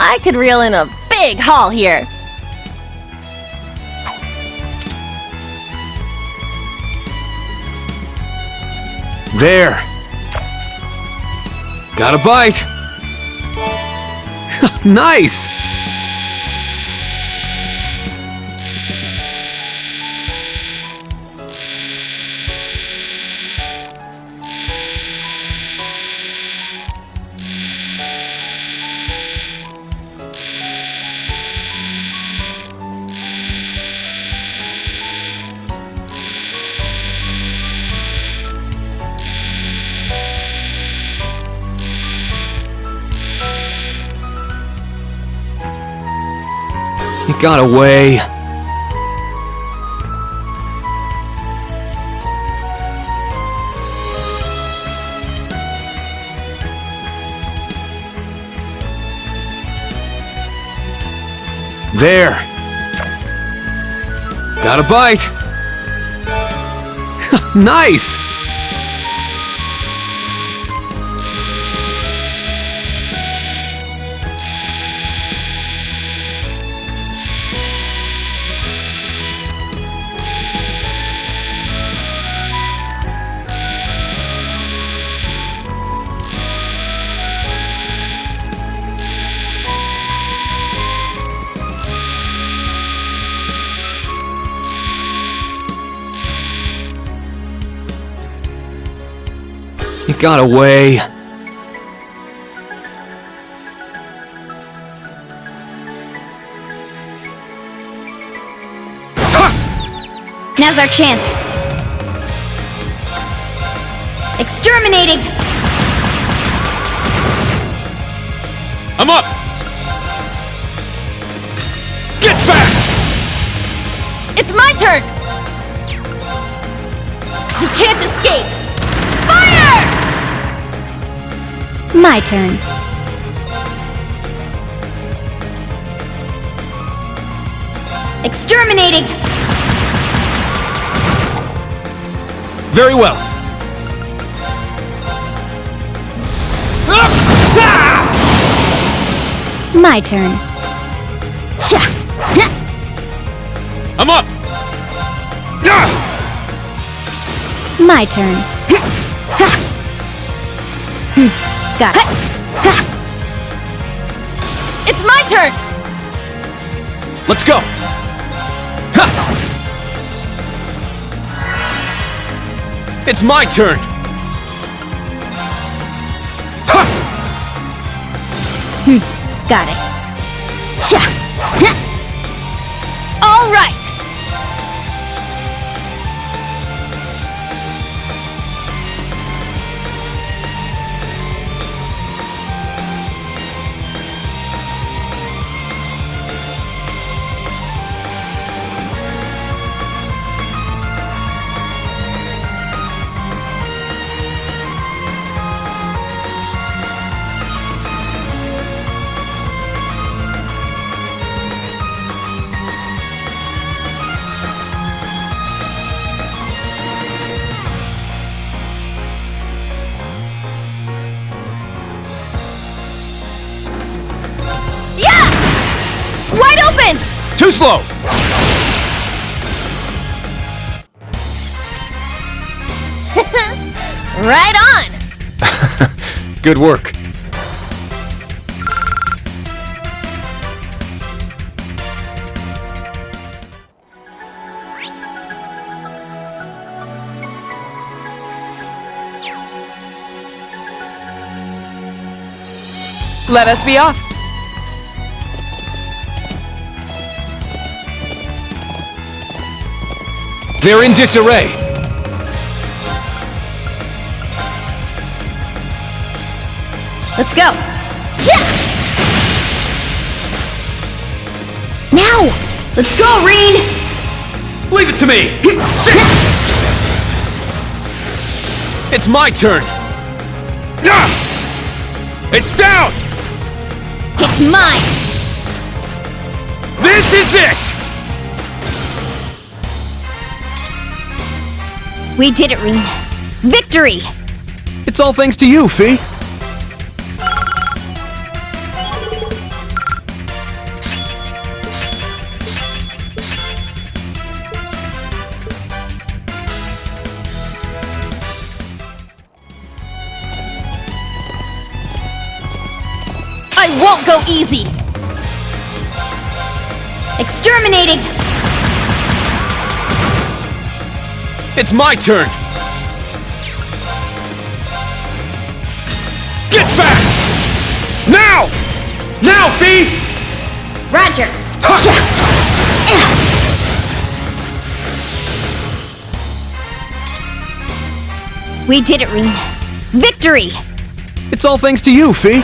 I could reel in a big haul here. There! Got a bite! Nice! It got away. There. Got a bite. Nice. It got away. Now's our chance. Exterminating! I'm up! Get back! It's my turn! You can't escape! Fire! My turn. Exterminating! Very well. My turn. Sha! I'm up! My turn. Got it. It's my turn! Let's go! It's my turn! Got it. Sha! All right! Wide open! Too slow! Right on! Good work. Let us be off. They're in disarray. Let's go. Yeah! Now! Let's go, Reen! Leave it to me! It's my turn! It's down! It's mine! This is it! We did it, Reen. Victory! It's It's all thanks to you, Fee. I won't go easy! Exterminating! It's my turn! Get back! Now! Now, Fee! Roger! We did it, Reen. Victory! It's all thanks to you, Fee.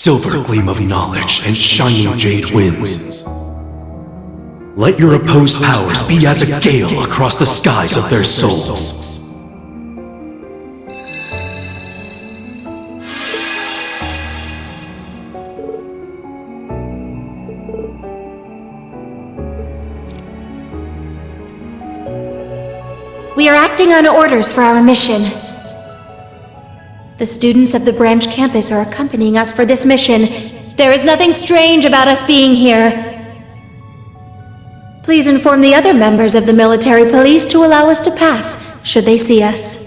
Silver gleam of knowledge and shining jade winds. Let your opposed powers be as a gale across the skies of their souls. We are acting on orders for our mission. The students of the branch campus are accompanying us for this mission. There is nothing strange about us being here. Please inform the other members of the military police to allow us to pass, should they see us.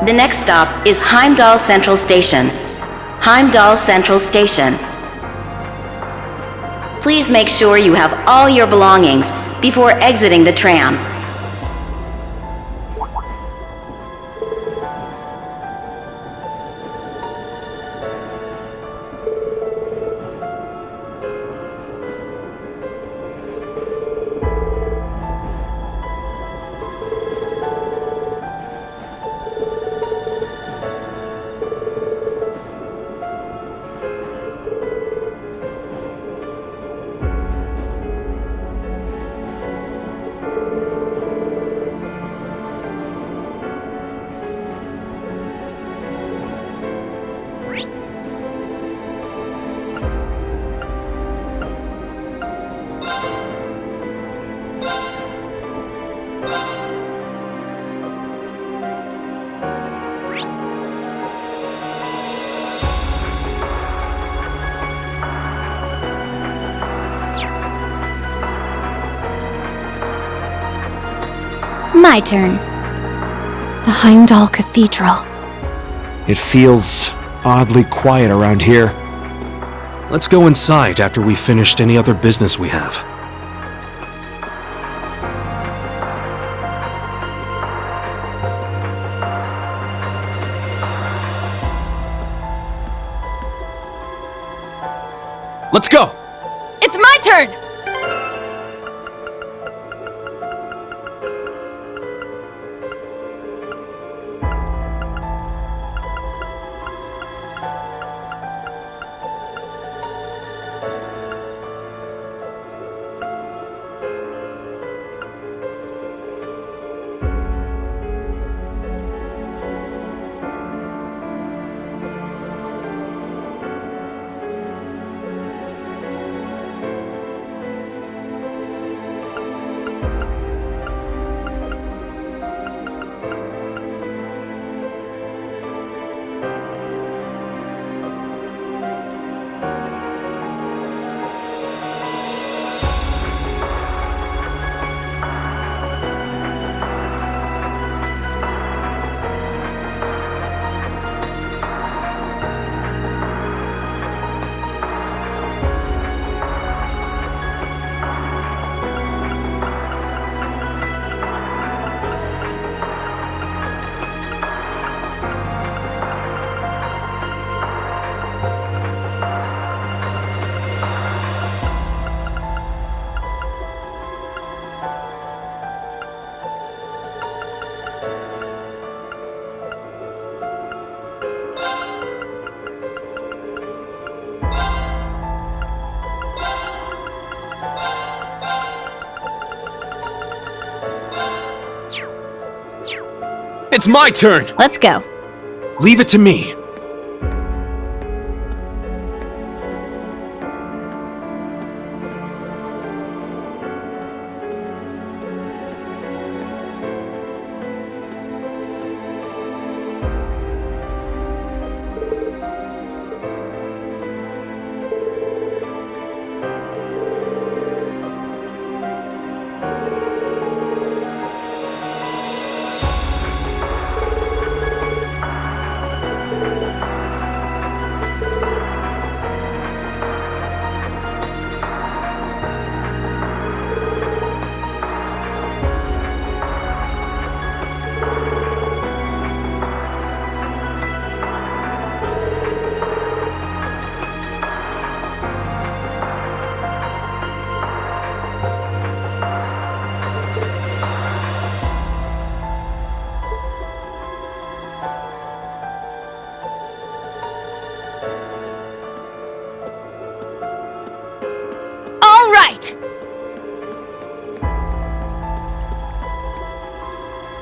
The next stop is Heimdall Central Station. Heimdall Central Station. Please make sure you have all your belongings before exiting the tram. My turn. The Heimdall Cathedral. It feels oddly quiet around here. Let's go inside after we've finished any other business we have. Let's go! It's my turn! It's my turn! Let's go. Leave it to me. All right!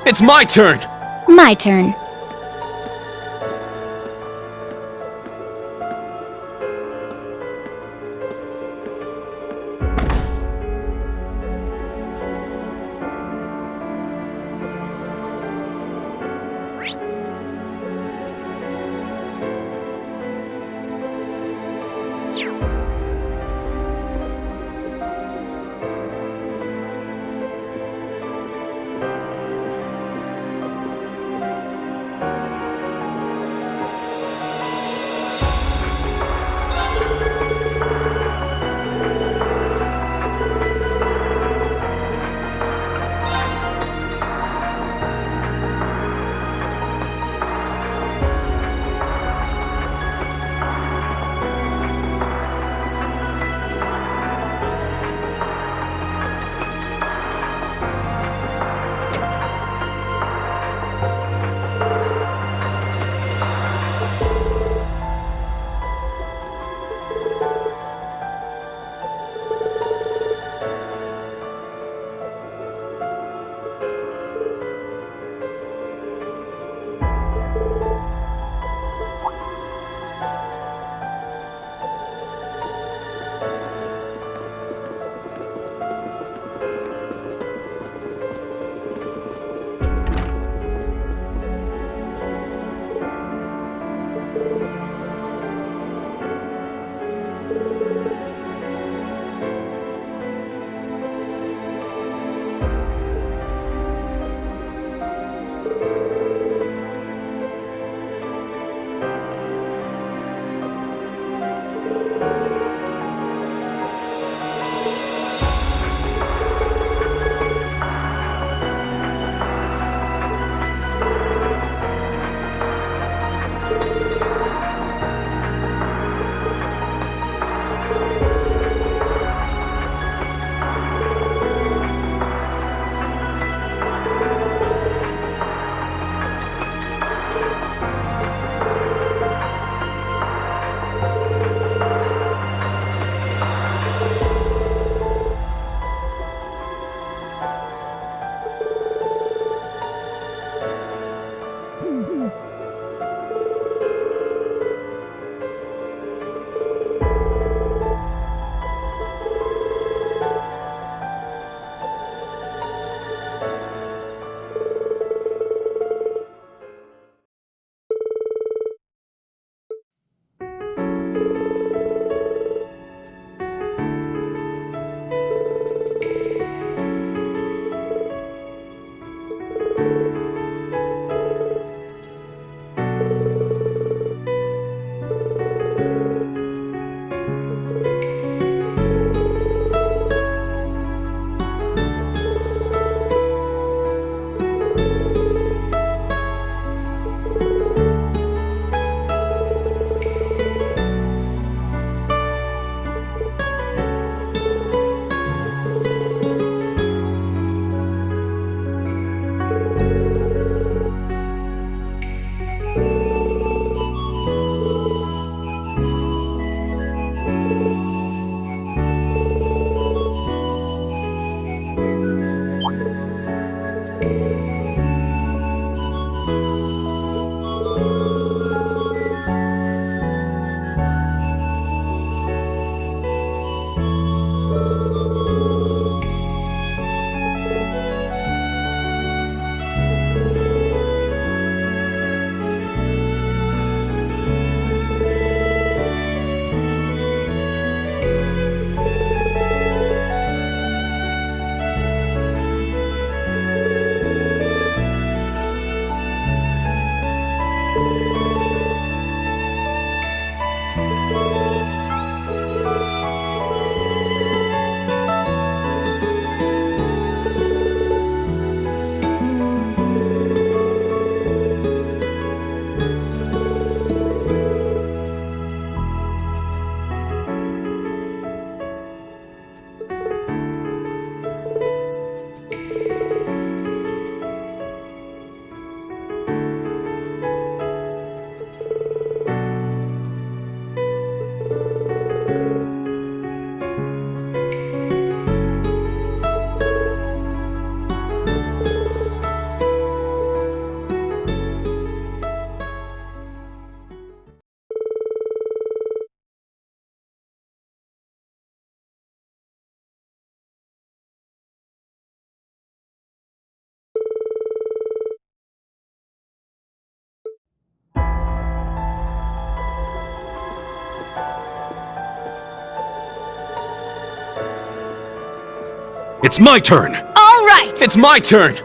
It's my turn! My turn. It's my turn! All right! It's my turn!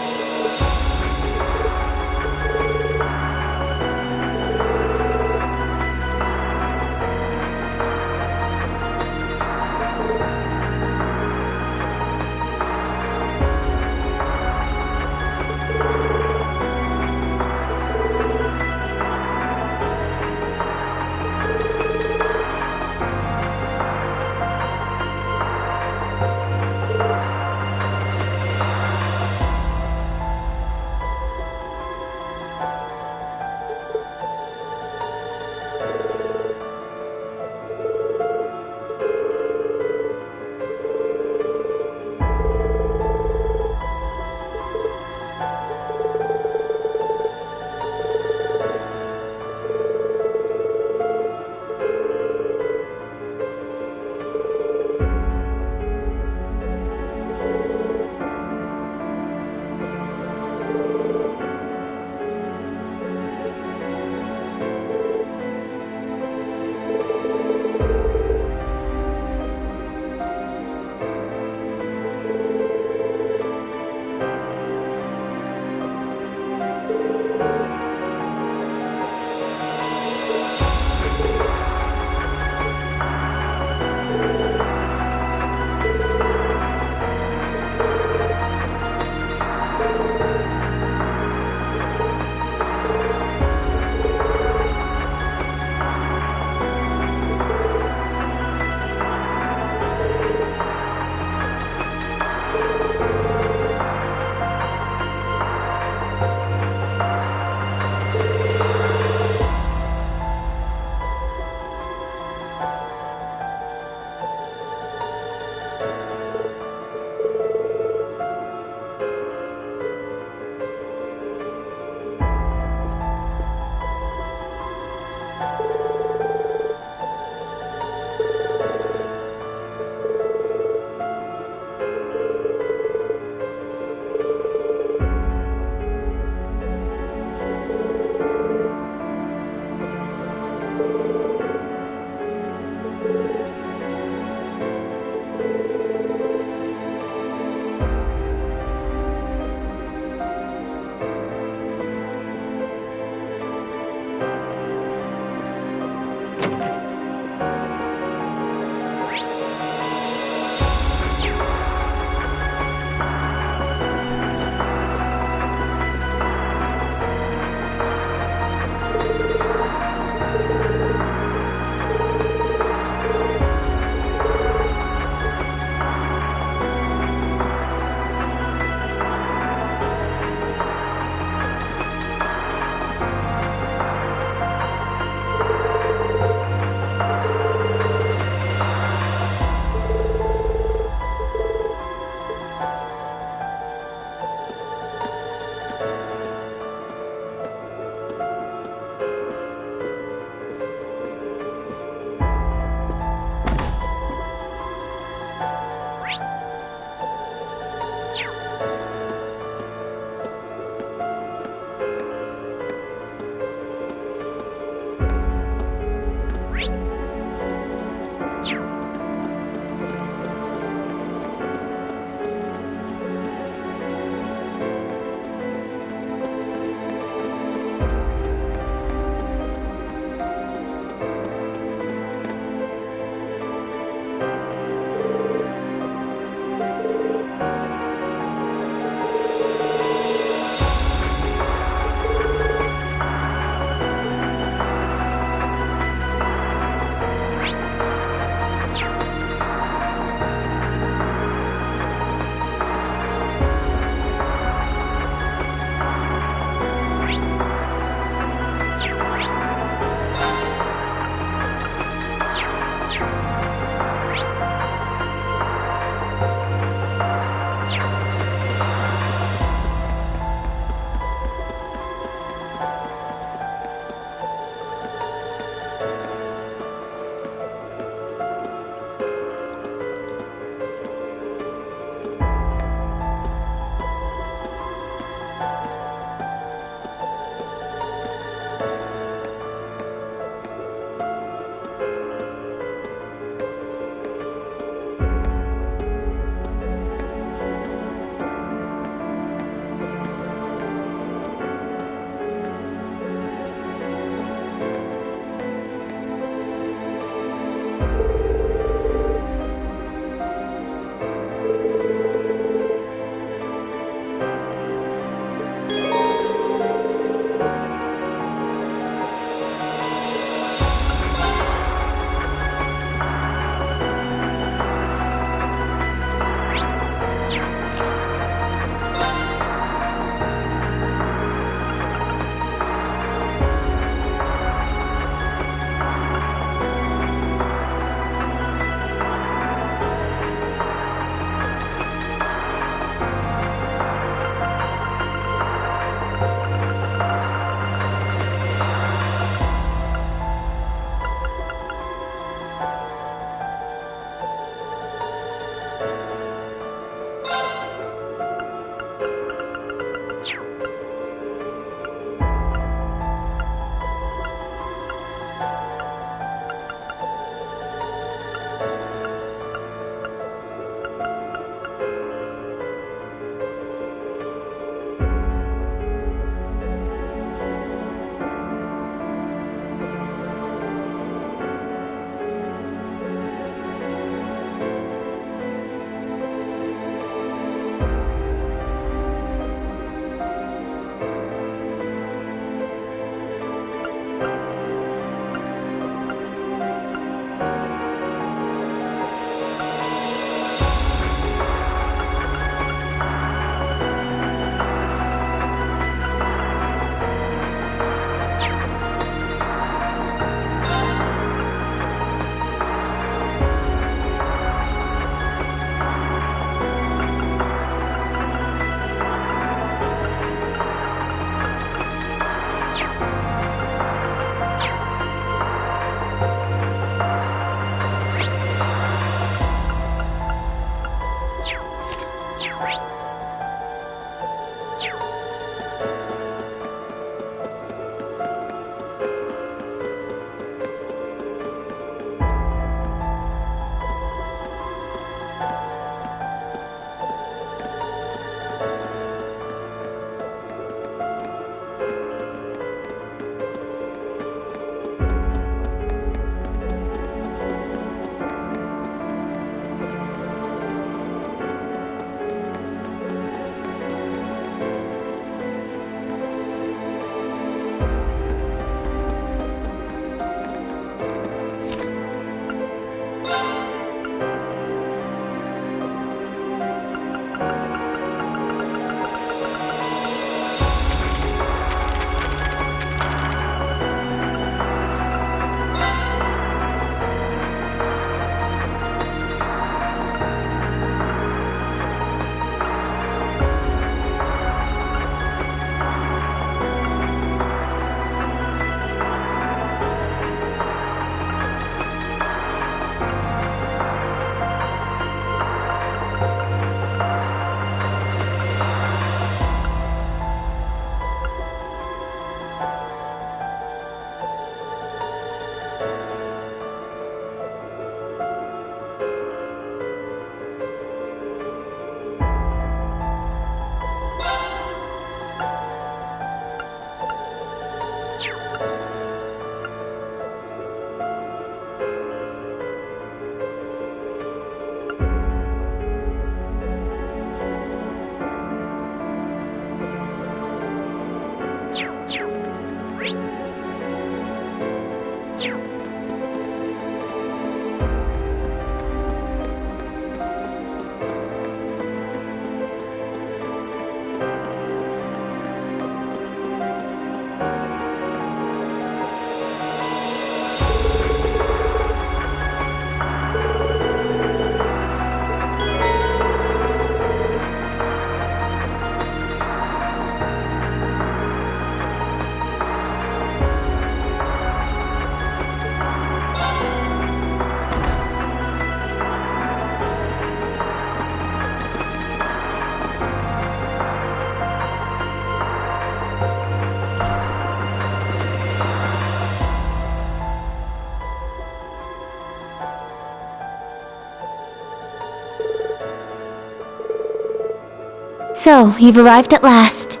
So, you've arrived at last.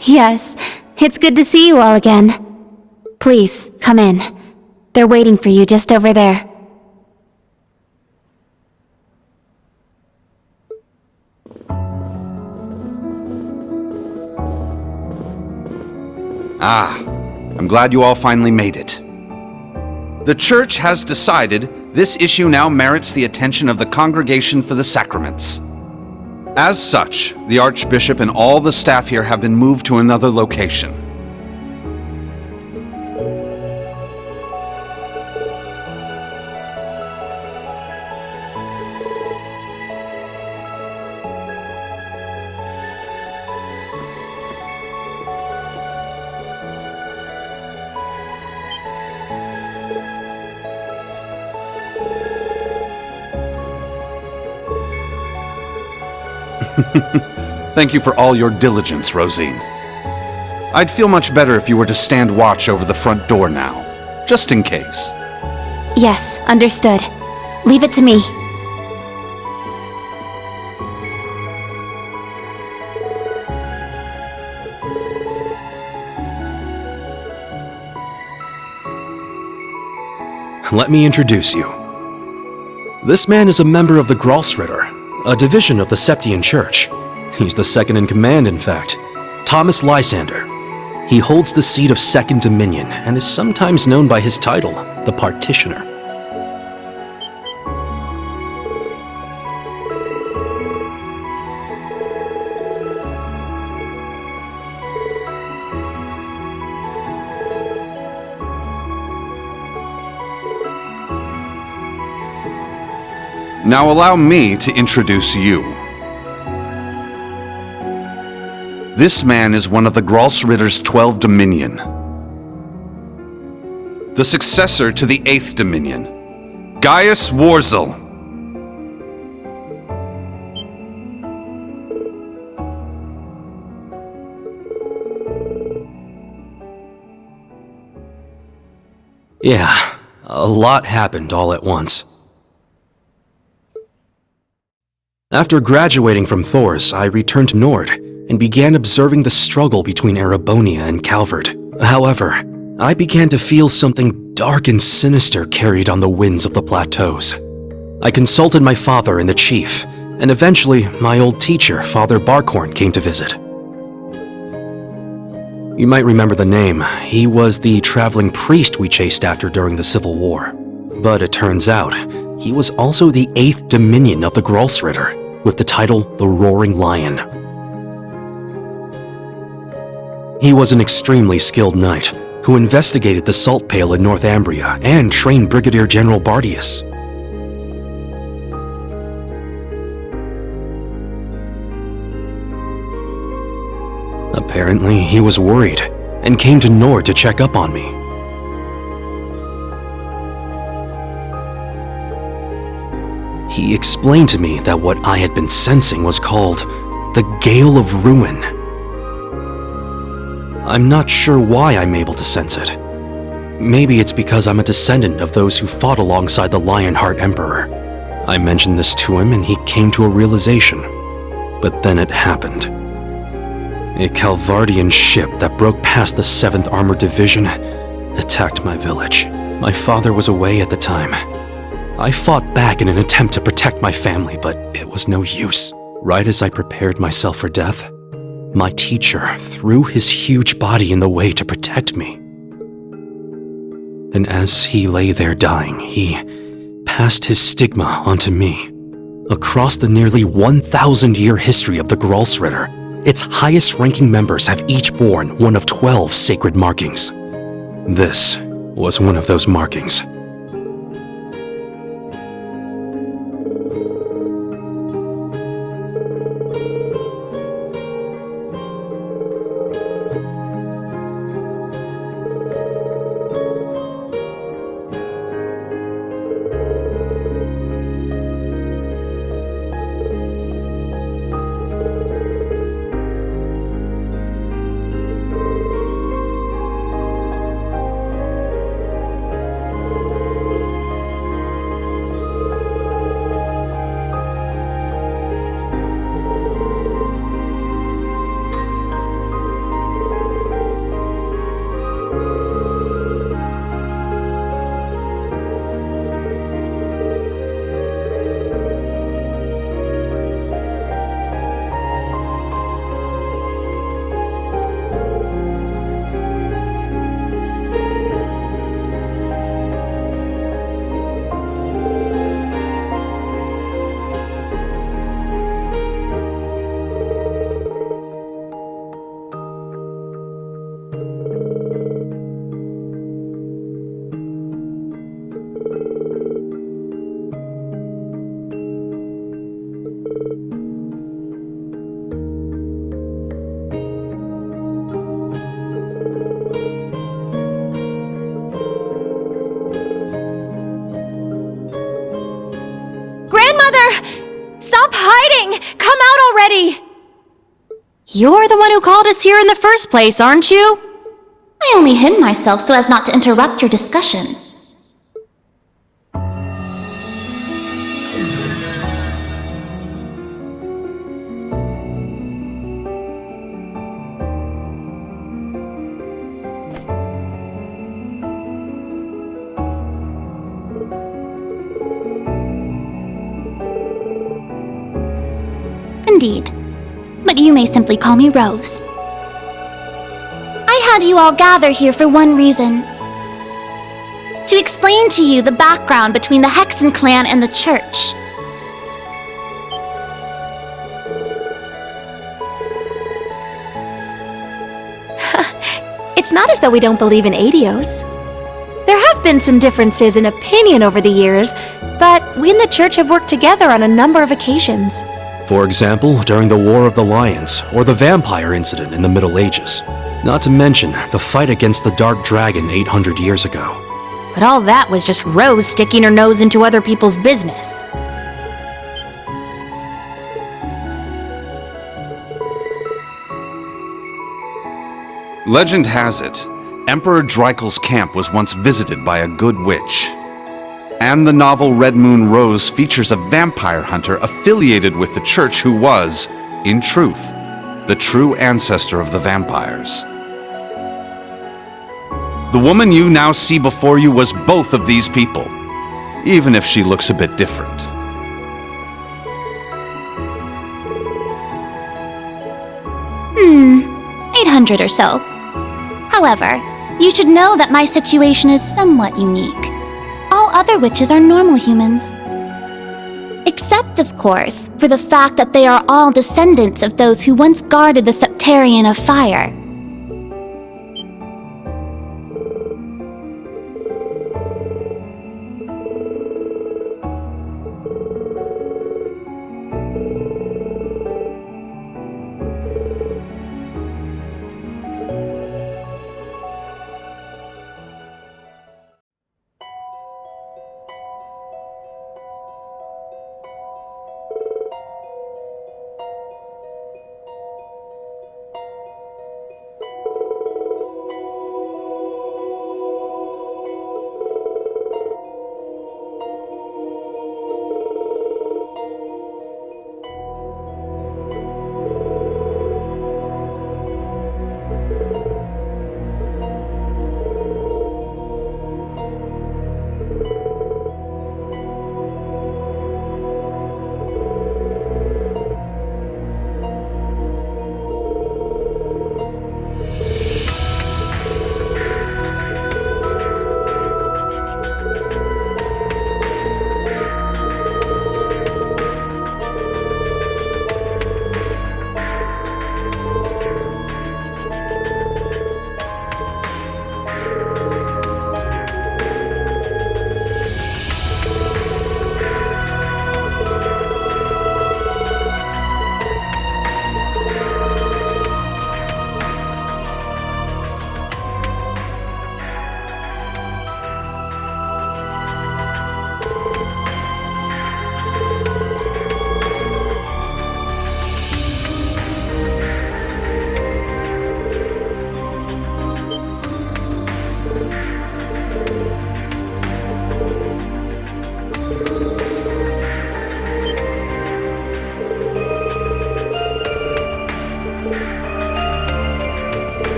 Yes, it's good to see you all again. Please, come in. They're waiting for you just over there. I'm glad you all finally made it. The Church has decided this issue now merits the attention of the Congregation for the Sacraments. As such, the Archbishop and all the staff here have been moved to another location. Thank you for all your diligence, Rosine. I'd feel much better if you were to stand watch over the front door now, just in case. Yes, understood. Leave it to me. Let me introduce you. This man is a member of the Gralsritter, a division of the Septian Church. He's the second in command, in fact. Thomas Lysander. He holds the seat of Second Dominion and is sometimes known by his title, the Partitioner. Now allow me to introduce you. This man is one of the Gralsritter's 12 Dominion. The successor to the 8th Dominion, Gaius Warzel. Yeah, a lot happened all at once. After graduating from Thors, I returned to Nord and began observing the struggle between Erebonia and Calvert. However, I began to feel something dark and sinister carried on the winds of the plateaus. I consulted my father and the chief, and eventually my old teacher, Father Barkhorn, came to visit. You might remember the name. He was the traveling priest we chased after during the Civil War. But it turns out, he was also the 8th Dominion of the Gralsritter, with the title the Roaring Lion. He was an extremely skilled knight who investigated the Salt Pale in Northumbria and trained Brigadier General Bardius. Apparently, he was worried and came to Nord to check up on me. He explained to me that what I had been sensing was called the Gale of Ruin. I'm not sure why I'm able to sense it. Maybe it's because I'm a descendant of those who fought alongside the Lionheart Emperor. I mentioned this to him and he came to a realization. But then it happened. A Calvardian ship that broke past the 7th Armored Division attacked my village. My father was away at the time. I fought back in an attempt to protect my family, but it was no use. Right as I prepared myself for death, my teacher threw his huge body in the way to protect me. And as he lay there dying, he passed his stigma onto me. Across the nearly 1,000-year history of the Gralsritter, its highest-ranking members have each borne one of 12 sacred markings. This was one of those markings. Stop hiding! Come out already! You're the one who called us here in the first place, aren't you? I only hid myself so as not to interrupt your discussion. Indeed. But you may simply call me Rose. I had you all gather here for one reason. To explain to you the background between the Hexen clan and the church. It's not as though we don't believe in Adios. There have been some differences in opinion over the years, but we and the church have worked together on a number of occasions. For example, during the War of the Lions, or the vampire incident in the Middle Ages. Not to mention the fight against the Dark Dragon 800 years ago. But all that was just Rose sticking her nose into other people's business. Legend has it, Emperor Dreikel's camp was once visited by a good witch. And the novel Red Moon Rose features a vampire hunter affiliated with the church who was, in truth, the true ancestor of the vampires. The woman you now see before you was both of these people, even if she looks a bit different. 800 or so. However, you should know that my situation is somewhat unique. All other witches are normal humans. Except, of course, for the fact that they are all descendants of those who once guarded the Septarian of Fire.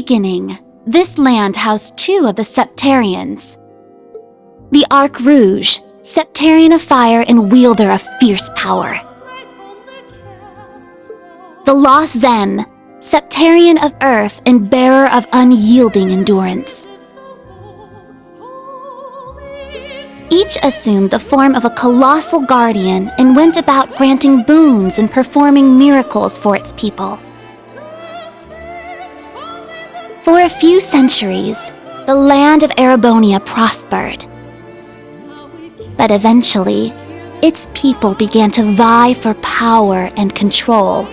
beginning, this land housed two of the Septarians. The Arc Rouge, Septarian of fire and wielder of fierce power. The Lost Zem, Septarian of earth and bearer of unyielding endurance. Each assumed the form of a colossal guardian and went about granting boons and performing miracles for its people. For a few centuries, the land of Erebonia prospered. But eventually, its people began to vie for power and control.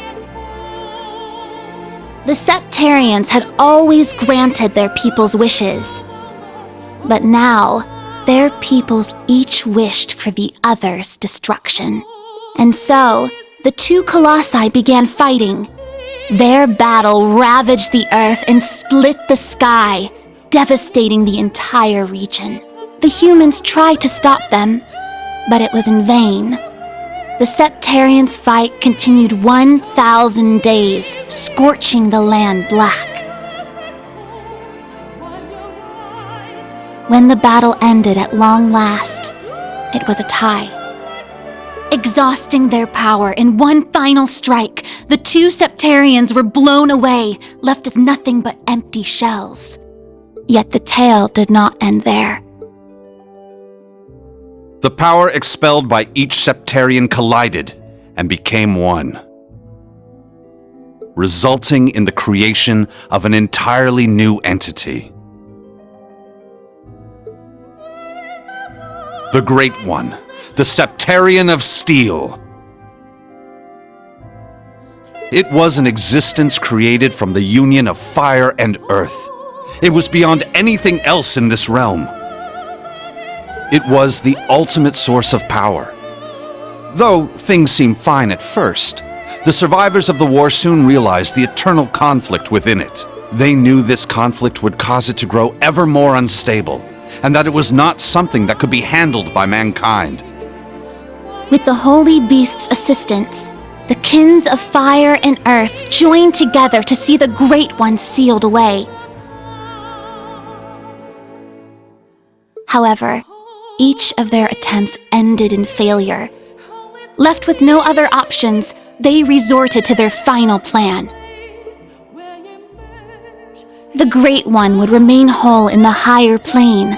The Septarians had always granted their people's wishes, but now, their peoples each wished for the other's destruction. And so, the two colossi began fighting. Their battle ravaged the earth and split the sky, devastating the entire region. The humans tried to stop them, but it was in vain. The Septarians' fight continued 1,000 days, scorching the land black. When the battle ended at long last, it was a tie. Exhausting their power in one final strike, the two Septarians were blown away, left as nothing but empty shells. Yet the tale did not end there. The power expelled by each Septarian collided and became one, resulting in the creation of an entirely new entity. The Great One, the Septarian of Steel. It was an existence created from the union of fire and earth. It was beyond anything else in this realm. It was the ultimate source of power. Though things seemed fine at first, the survivors of the war soon realized the eternal conflict within it. They knew this conflict would cause it to grow ever more unstable, and that it was not something that could be handled by mankind. With the Holy Beast's assistance, the Kins of Fire and Earth joined together to see the Great One sealed away. However, each of their attempts ended in failure. Left with no other options, they resorted to their final plan. The Great One would remain whole in the higher plane,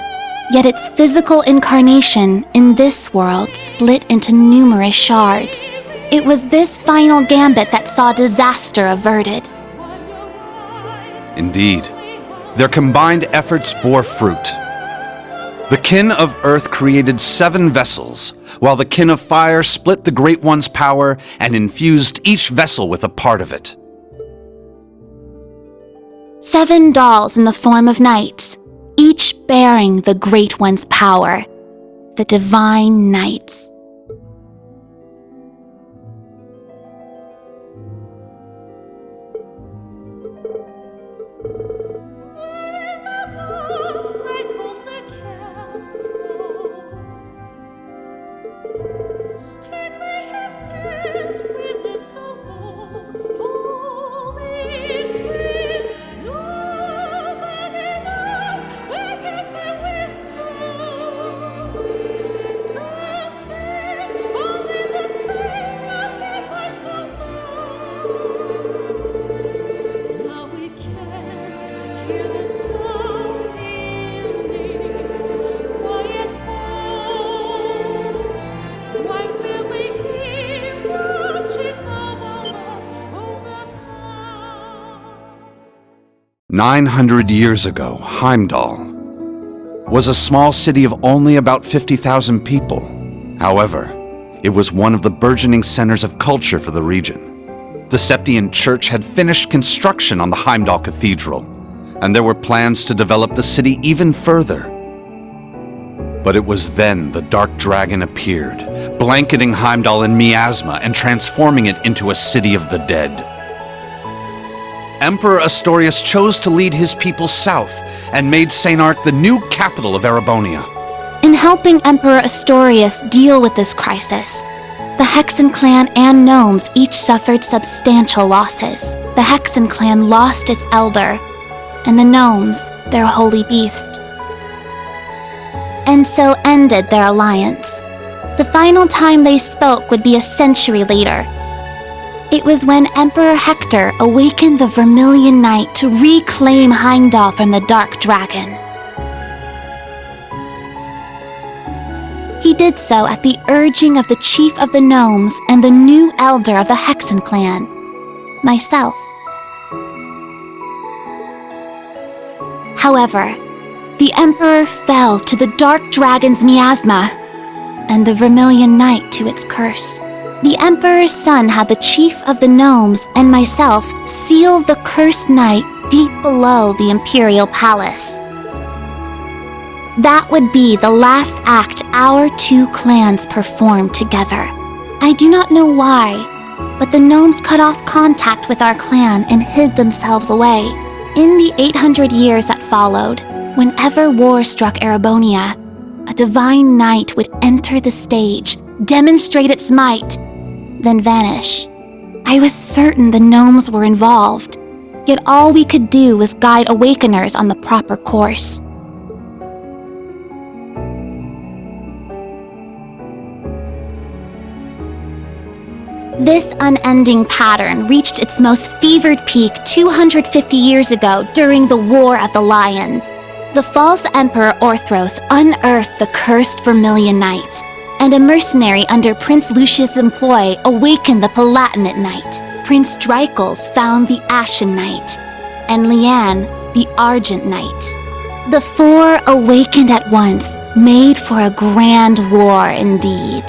yet its physical incarnation in this world split into numerous shards. It was this final gambit that saw disaster averted. Indeed, their combined efforts bore fruit. The Kin of Earth created 7 vessels, while the Kin of Fire split the Great One's power and infused each vessel with a part of it. 7 dolls in the form of knights, each bearing the Great One's power, the Divine Knights. "900 years ago, Heimdall was a small city of only about 50,000 people. However, it was one of the burgeoning centers of culture for the region. The Septian Church had finished construction on the Heimdall Cathedral, and there were plans to develop the city even further. But it was then the Dark Dragon appeared, blanketing Heimdall in miasma and transforming it into a city of the dead. Emperor Astorius chose to lead his people south and made St. Arc the new capital of Erebonia. In helping Emperor Astorius deal with this crisis, the Hexen clan and gnomes each suffered substantial losses. The Hexen clan lost its elder, and the gnomes their holy beast. And so ended their alliance. The final time they spoke would be a century later. It was when Emperor Hector awakened the Vermilion Knight to reclaim Heimdall from the Dark Dragon. He did so at the urging of the chief of the gnomes and the new elder of the Hexen clan, myself. However, the Emperor fell to the Dark Dragon's miasma, and the Vermilion Knight to its curse. The Emperor's son had the chief of the gnomes and myself seal the cursed knight deep below the Imperial Palace. That would be the last act our two clans performed together. I do not know why, but the gnomes cut off contact with our clan and hid themselves away. In the 800 years that followed, whenever war struck Erebonia, a divine knight would enter the stage, demonstrate its might, then vanish. I was certain the gnomes were involved, yet all we could do was guide awakeners on the proper course. This unending pattern reached its most fevered peak 250 years ago during the War of the Lions. The false Emperor Orthros unearthed the cursed Vermilion Knight, and a mercenary under Prince Lucius' employ awakened the Palatinate Knight. Prince Dreichels found the Ashen Knight, and Leanne the Argent Knight. The four awakened at once, made for a grand war indeed.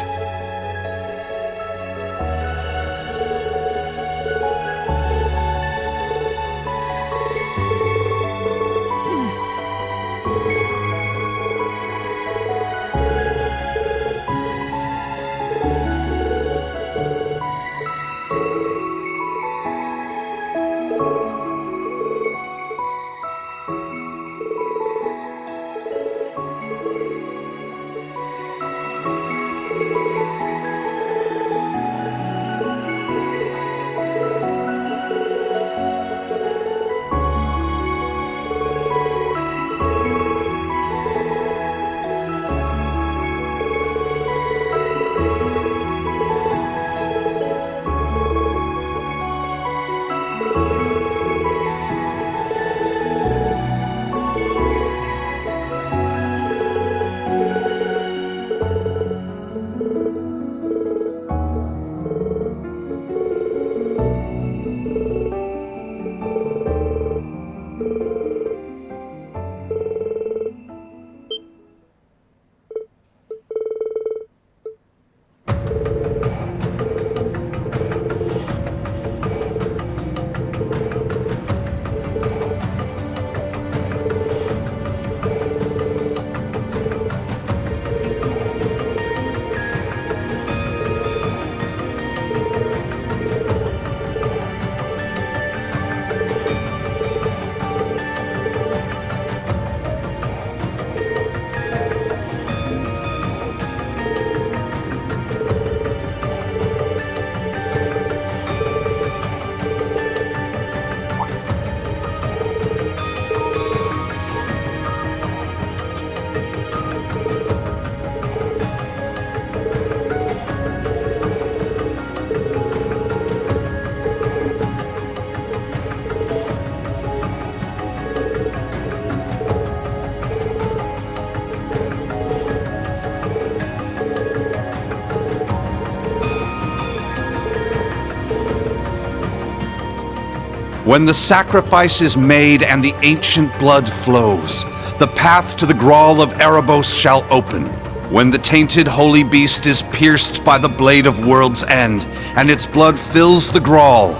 When the sacrifice is made and the ancient blood flows, the path to the Grawl of Erebos shall open. When the tainted holy beast is pierced by the blade of World's End, and its blood fills the Grawl,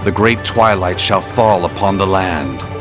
the great twilight shall fall upon the land.